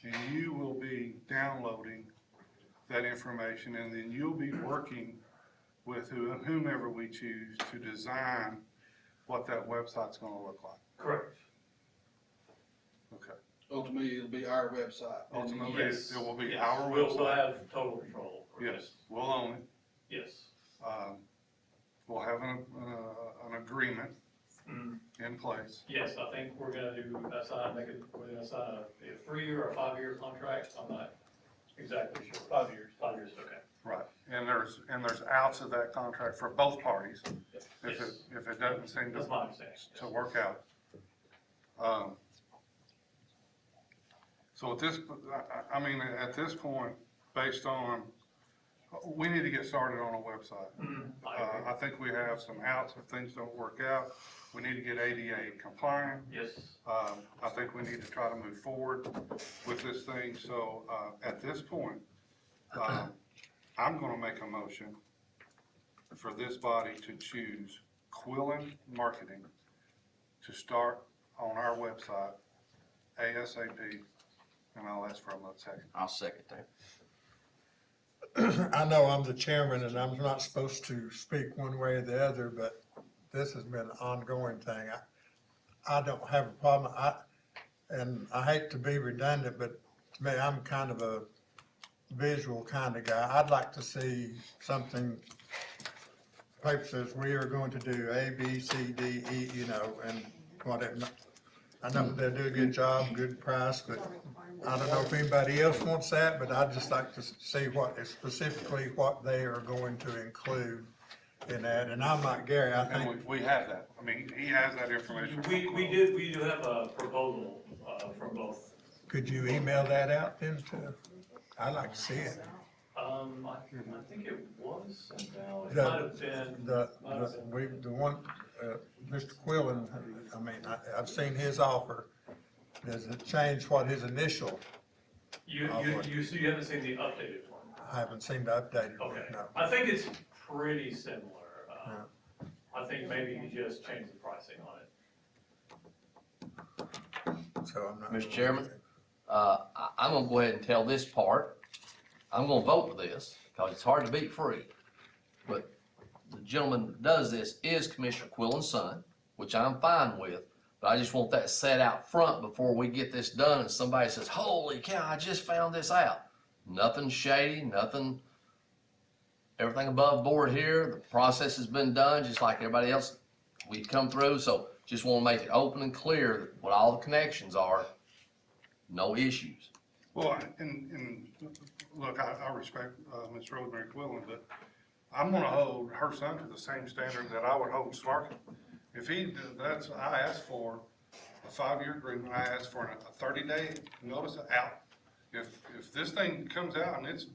and you will be downloading that information, and then you'll be working with whomever we choose to design what that website's gonna look like. Correct. Okay. Ultimately, it'll be our website. Ultimately, Yes. it will be Yes. our We'll website. have total control. Yes, we'll own it. Yes. We'll have an agreement Mhm. in place. Yes, I think we're gonna we're gonna sign a 3-year or 5-year contract, I'm not exactly sure. 5 years. 5 years, okay. Right, and there's outs of that contract for both parties, if Yes. it doesn't seem That's my understanding. to work out. So at this, I mean, at this point, based on, we need to get started on a website. I agree. I think we have some outs if things don't work out. We need to get ADA compliant. Yes. I think we need to try to move forward with this thing. So, at this point, I'm gonna make a motion for this body to choose Quillen Marketing to start on our website ASAP, and I'll ask for a second. I'll second that. I know I'm the chairman and I'm not supposed to speak one way or the other, but this has been an ongoing thing. I don't have a problem. And I hate to be redundant, but to me, I'm kind of a visual kind of guy. I'd like to see something, paper says we are going to do A, B, C, D, E, you know, and whatever. I know they'll do a good job, good price, but I don't know if anybody else wants that, but I'd just like to see specifically what they are going to include in that. And I'm like Gary, I think. And we have that. I mean, he has that information. We do have a proposal, from both. Could you email that out then to, I'd like to see it. I think it was sent out, it The- might have been. The one, Mr. Quillen, I mean, I've seen his offer. Does it change what his initial? You haven't seen the updated one? I haven't seen the updated one, Okay, no. I think it's pretty similar. I think maybe he just changed the pricing on it. So I'm not. Mr. Chairman, I'm gonna go ahead and tell this part. I'm gonna vote for this, because it's hard to beat free. But the gentleman that does this is Commissioner Quillen's son, which I'm fine with. But I just want that set out front before we get this done and somebody says, holy cow, I just found this out. Nothing shady, nothing, everything above board here. The process has been done, just like everybody else we've come through. So just wanna make it open and clear what all the connections are, no issues. Well, and look, I respect, Ms. Rosemary Quillen, but I'm gonna hold her son to the same standard that I would hold Smarky. If I asked for a 5-year agreement, I asked for a 30-day notice out. If this thing comes out and it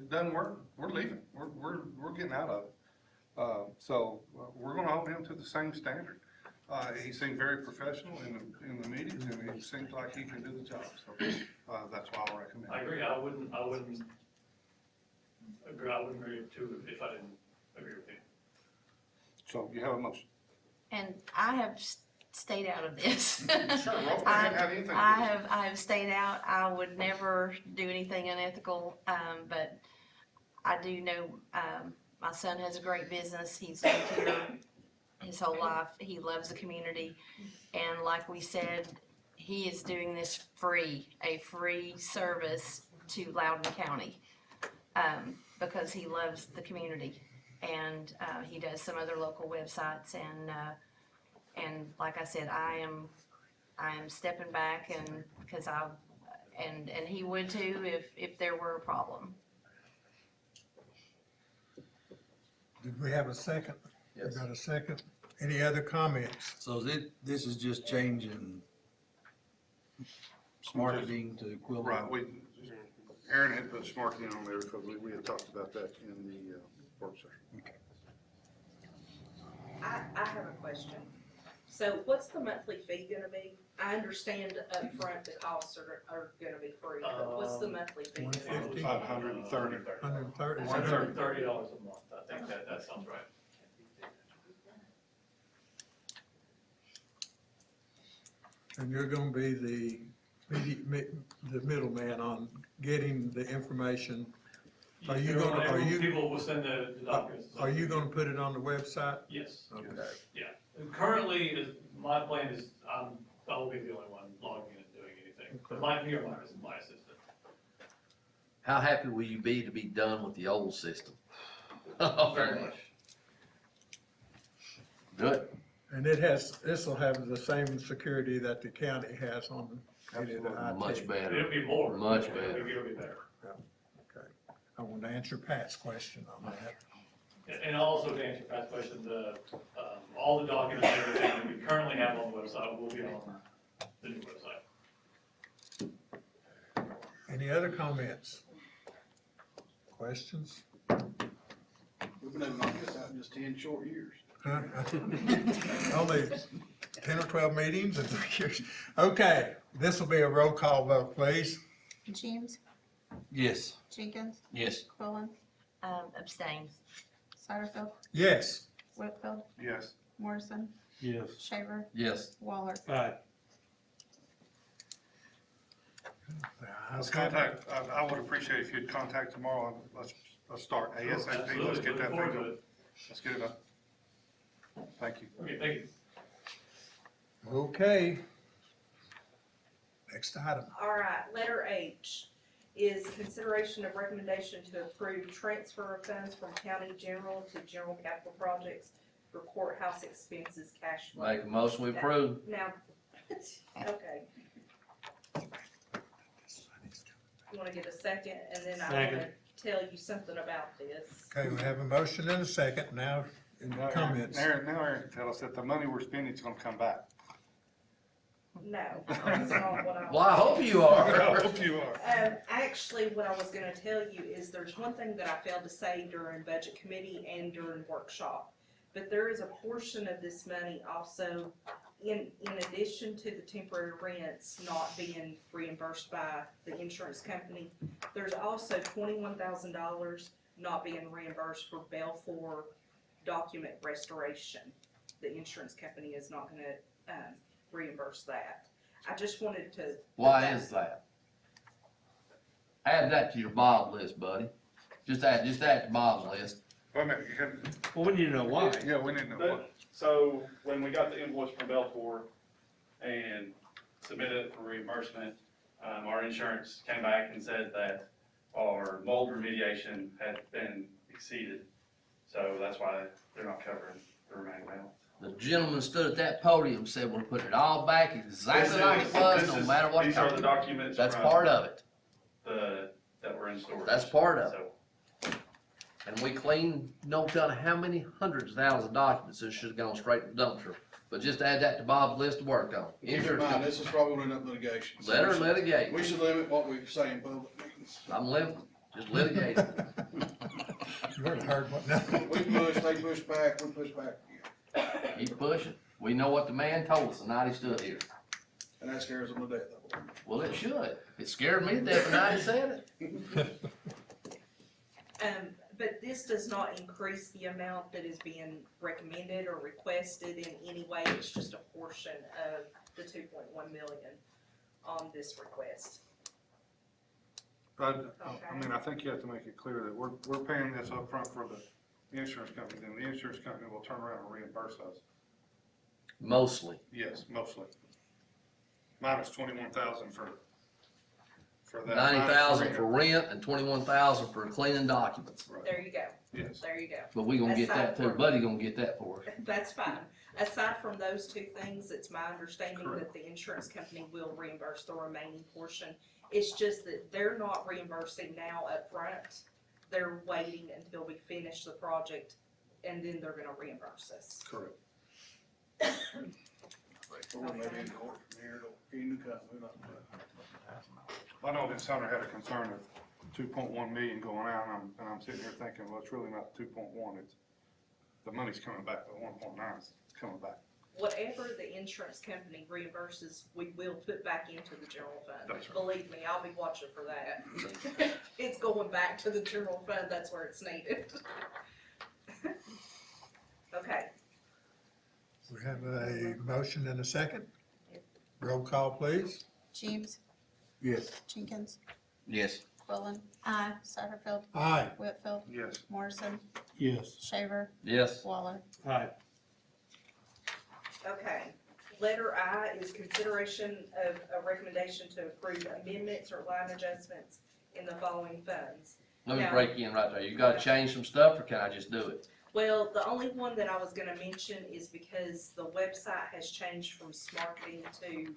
doesn't work, we're leaving, we're getting out of it. So we're gonna hold him to the same standard. He seemed very professional in the meetings, and it seems like he can do the job, so, that's why I'll recommend it. I agree, I wouldn't agree to if I didn't agree with you. So you have a motion. And I have stayed out of this. Sure, Rob, I haven't had anything. I have stayed out. I would never do anything unethical, but I do know, my son has a great business. He's lived here his whole life. He loves the community. And like we said, he is doing this free, a free service to Loudon County, because he loves the community. And he does some other local websites, and like I said, I am stepping back, and because and he would too if there were a problem. Did we have a second? Yes. We got a second? Any other comments? So this is just changing Smarketing to Quillen? Right, Aaron had put Smarky on there because we had talked about that in the work session. Okay. I have a question. So what's the monthly fee gonna be? I understand upfront the costs are gonna be free, but what's the monthly fee? $150? $530. $130? $130 a month, I think that sounds right. And you're gonna be the middleman on getting the information. Are you gonna, People will send the documents. are you gonna put it on the website? Yes. Okay. Yeah, and currently, my plan is, I will be the only one logging in and doing anything, but my assistant. How happy will you be to be done with the old system? Very much. Good. And this will have the same security that the county has on any of the IT. Much better. It'll be more. Much better. It'll be better. Okay. I want to answer Pat's question on that. And also to answer Pat's question, all the documents and everything that we currently have on the website will be on the new website. Any other comments? Questions? We've been able to knock this out in just 10 short years. Huh? Only 10 or 12 meetings in 3 years. Okay, this will be a roll call vote, please. James, Yes. Jenkins, Yes. Quillen, Abstain. Satterfield, Yes. Whitfield, Yes. Morrison, Yes. Shaver, Yes. Waller. Aye. Let's contact, I would appreciate if you'd contact tomorrow, and let's start ASAP, let's get that thing going. Let's get it up. Thank you. Okay, thank you. Okay. Next item. All right, letter H is consideration of recommendation to approve transfer of funds from county general to general capital projects for courthouse expenses cash flow. Make a motion, we approve. Now, wanna get a second, and then I wanna Second. tell you something about this. Okay, we have a motion and a second. Now, comments. Aaron, tell us that the money we're spending is gonna come back. No, that's not what I. Well, I hope you are. I hope you are. Actually, what I was gonna tell you is there's one thing that I failed to say during budget committee and during workshop. But there is a portion of this money also, in addition to the temporary rents not being reimbursed by the insurance company, there's also $21,000 not being reimbursed for Belfour document restoration. The insurance company is not gonna, reimburse that. I just wanted to. Why is that? Add that to your Bob list, buddy. Just add to Bob's list. Wait a minute, you can, Well, we need to know why. yeah, we need to know what. So when we got the invoice from Belfour and submitted it for reimbursement, our insurance came back and said that our mold remediation had been exceeded. So that's why they're not covering the remaining balance. The gentleman stood at that podium and said, we're putting it all back exactly like it was, no matter what. These are the documents That's from part of it. that were in storage. That's part of it. So, And we cleaned, no telling how many hundreds of thousands of documents that should have gone straight to the dumpster. But just add that to Bob's list to work on. Keep in mind, this is probably gonna end up litigation. So Let her we should- litigate. We should limit what we say in public meetings. I'm living, just litigate. You already heard what now. We push, they push back, we push back again. Keep pushing. We know what the man told us the night he stood here. And that scares them to death. Well, it should. It scared me to death the night he said it. But this does not increase the amount that is being recommended or requested in any way. It's just a portion of the 2.1 million on this request. But, I mean, I think you have to make it clear that we're paying this up front for the insurance company, then the insurance company will turn around and reimburse us. Mostly. Yes, mostly. Minus 21,000 for that. 90,000 for rent and 21,000 for cleaning documents. There you go. Yes. There you go. But we gonna get that too. Aside from- Buddy gonna get that for us. That's fine. Aside from those two things, it's my understanding Correct. that the insurance company will reimburse the remaining portion. It's just that they're not reimbursing now up front. They're waiting until we finish the project and then they're gonna reimburse us. Correct. Or maybe in court from here, to get a new company, who knows? I know Vince Hunter had a concern of 2.1 million going out, and I'm sitting here thinking, well, it's really not 2.1, it's, the money's coming back, the 1.9 is coming back. Whatever the insurance company reimburses, we will put back into the general fund. That's right. Believe me, I'll be watching for that. It's going back to the general fund, that's where it's needed. Okay, We have a motion and a second. Roll call, please. James, Yes. Jenkins, Yes. Quillen, Satterfield, Aye. Whitfield, Yes. Morrison, Yes. Shaver, Yes. Waller. Aye. okay. Letter I is consideration of a recommendation to approve amendments or line adjustments in the following funds. Let me Now- break in right there. You gotta change some stuff, or can I just do it? Well, the only one that I was gonna mention is because the website has changed from Smarketing to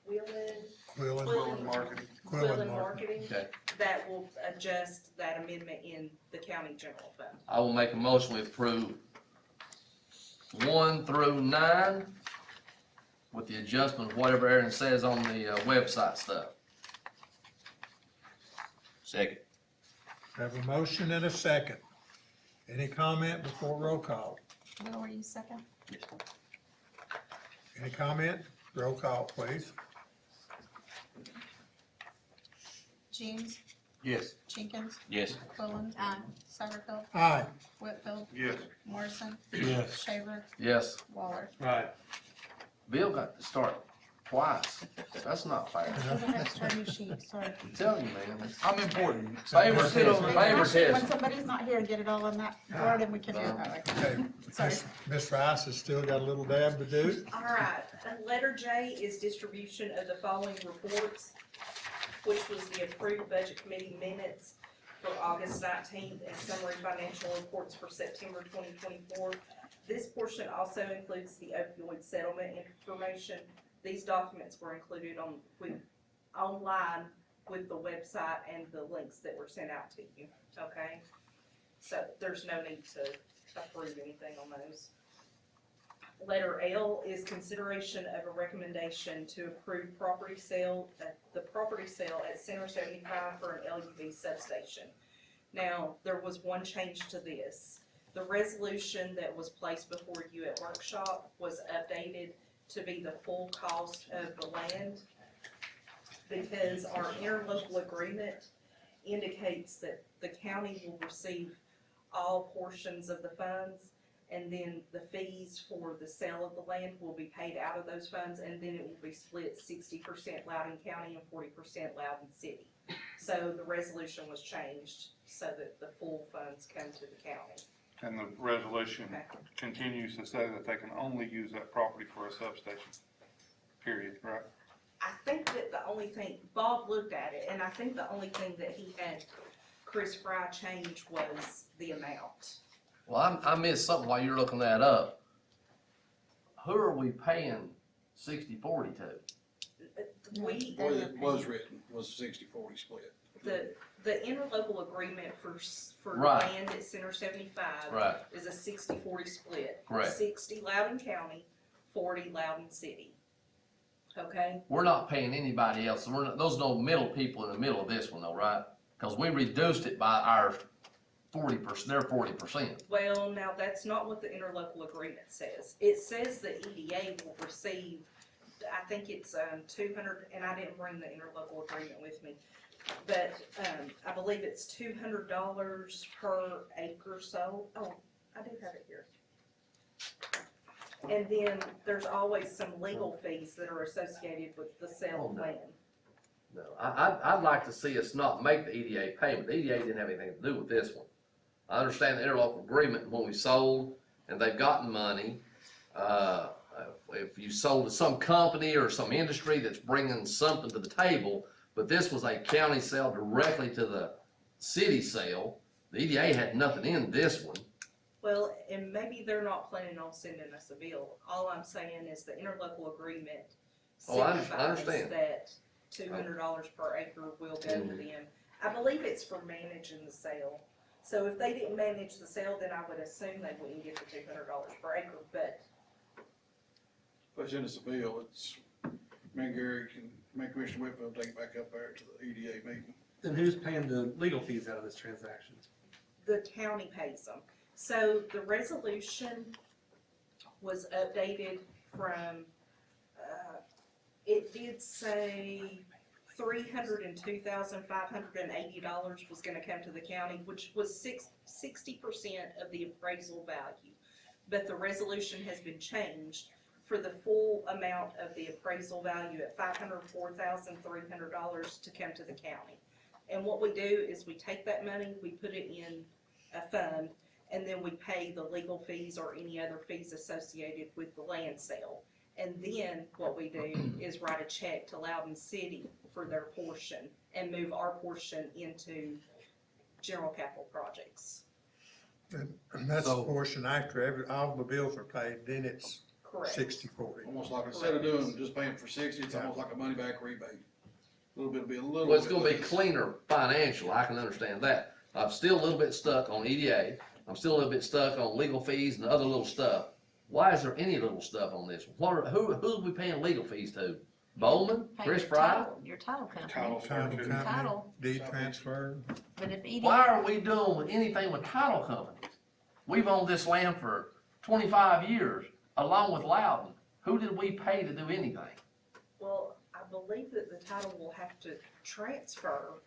Quillen Marketing. Quillen Marketing. Okay. That will adjust that amendment in the county general fund. I will make a motion we approve 1 through 9 with the adjustment of whatever Aaron says on the website stuff. Second. Have a motion and a second. Any comment before roll call? Will, were you second? Any comment? Roll call, please. James, Yes. Jenkins, Yes. Quillen, Satterfield, Aye. Whitfield, Yes. Morrison, Yes. Shaver, Yes. Waller. Aye. Bill got to start twice. That's not fair. Because I have to turn your sheet, sorry. I'm telling you, man. I'm important. Favoritism, When favoritism. somebody's not here, get it all in that drawer, then we can do it that way. Okay, Sorry. Ms. Rice has still got a little dab to do. All right, letter J is distribution of the following reports, which was the approved budget committee minutes for August 19th and summary financial reports for September 2024. This portion also includes the opioid settlement information. These documents were included online with the website and the links that were sent out to you, okay? So there's no need to approve anything on those. Letter L is consideration of a recommendation to approve the property sale at Center 75 for an LUV substation. Now, there was one change to this. The resolution that was placed before you at workshop was updated to be the full cost of the land, because our interlocal agreement indicates that the county will receive all portions of the funds, and then the fees for the sale of the land will be paid out of those funds, and then it will be split 60% Loudon County and 40% Loudon City. So the resolution was changed so that the full funds come to the county. And the resolution continues to say that they can only use that property for a substation, period, right? I think that the only thing, Bob looked at it, and I think the only thing that he had Chris Fry change was the amount. Well, I missed something while you're looking that up. Who are we paying 60/40 to? We, The way it was written was 60-40 split. the interlocal agreement for Right. land at Center 75 Right. is a 60-40 split. Correct. 60 Loudon County, 40 Loudon City. Okay? We're not paying anybody else. Those no middle people in the middle of this one though, right? Cause we reduced it by our 40%, their 40%. Well, now that's not what the interlocal agreement says. It says the EDA will receive, I think it's 200, and I didn't bring the interlocal agreement with me, but I believe it's $200 per acre sold. Oh, I do have it here. And then there's always some legal fees that are associated with the sale of land. No, I'd like to see us not make the EDA payment. The EDA didn't have anything to do with this one. I understand the interlocal agreement when we sold and they've gotten money. If you sold to some company or some industry that's bringing something to the table, but this was a county sale directly to the city sale. The EDA had nothing in this one. Well, and maybe they're not planning on sending us a bill. All I'm saying is the interlocal agreement Oh, I signifies understand. that $200 per acre will go to them. I believe it's for managing the sale. So if they didn't manage the sale, then I would assume they wouldn't get the $200 per acre, but If they send us a bill, it's, me and Gary can, Commissioner Whitfield take it back up there to the EDA meeting. Then who's paying the legal fees out of this transaction? the county pays them. So the resolution was updated from, it did say $302,580 was gonna come to the county, which was 60% of the appraisal value. But the resolution has been changed for the full amount of the appraisal value at $504,300 to come to the county. And what we do is we take that money, we put it in a fund, and then we pay the legal fees or any other fees associated with the land sale. And then what we do is write a check to Loudon City for their portion and move our portion into general capital projects. And that's the portion after all the bills are paid, then it's Correct. 60/40. Almost like, instead of doing, just paying for 60, it's almost like a money back rebate. A little bit, be a little bit. Well, it's gonna be cleaner financial, I can understand that. I'm still a little bit stuck on EDA, I'm still a little bit stuck on legal fees and other little stuff. Why is there any little stuff on this? Who are we paying legal fees to? Bowman, Pay Chris your Fry? title- Your title company. Title company, Title. deed transfer. But if EDA. Why are we doing anything with title companies? We've owned this land for 25 years, along with Loudon. Who did we pay to do anything? Well, I believe that the title will have to transfer.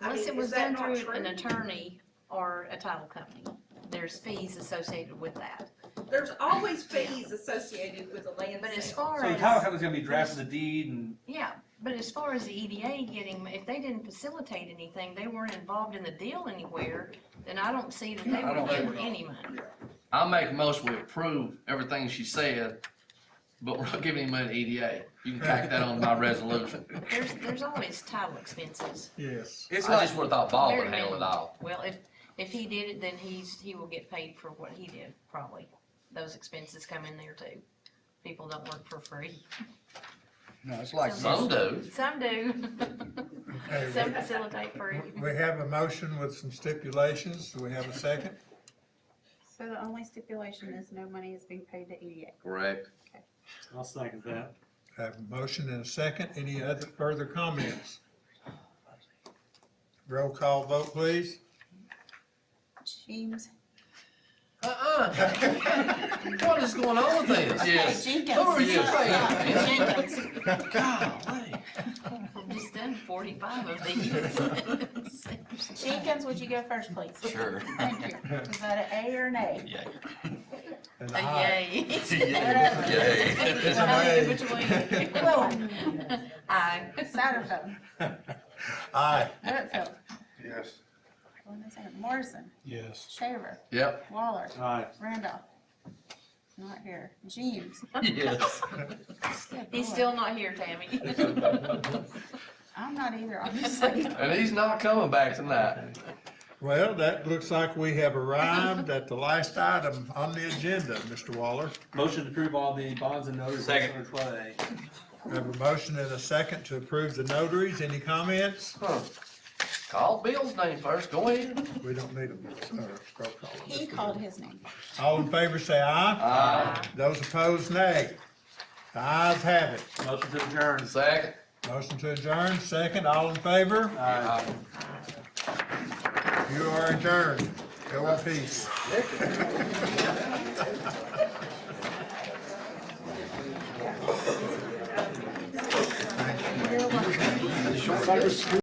I Unless mean, it was is that done not through an true? attorney or a title company, there's fees associated with that. There's always fees associated with a land But as sale. far So the as, title company's gonna be drafting the deed and, yeah, but as far as the EDA getting, if they didn't facilitate anything, they weren't involved in the deal anywhere, then I don't see that they I would don't think get we're any money. I'll make a motion we approve everything she said, but we're not giving any money to EDA. You can tack that on my resolution. There's always title expenses. Yes. I just would've thought Bob would handle it all. Well, if he did it, then he will get paid for what he did, probably. Those expenses come in there too. People don't work for free. No, it's like. Some do. Some do. some facilitate free. We have a motion with some stipulations. Do we have a second? So the only stipulation is no money is being paid to EDA. Correct. I'll second that. Have a motion and a second. Any other further comments? Roll call vote, please. James. What is going on with this? Yes. Jenkins. Who are you? Jenkins. Golly. I've just done 45 of these. Jenkins, would you go first, please? Sure. Thank you. Is that an A or an A? Yeah. An A aye. yay. Whatever. Yay. It's an Value A. between Loudon. Aye. Satterfield. Aye. Whitfield. Yes. Morrison. Yes. Shaver. Yep. Waller. Aye. Randolph. Not here. James. Yes. Good He's boy. still not here, Tammy. I'm not either, obviously. And he's not coming back tonight. Well, that looks like we have arrived at the last item on the agenda, Mr. Waller. Motion to approve all the bonds and notaries. Second. Under 12A. We have a motion and a second to approve the notaries. Any comments? Huh. Call Bill's name first. Go ahead. We don't need a roll call. He called his name. All in favor say aye. Aye. Those opposed, nay. The ayes have it. Motion to adjourn. Second. Motion to adjourn, second. All in favor? Aye. You are adjourned. Go in peace. You're welcome.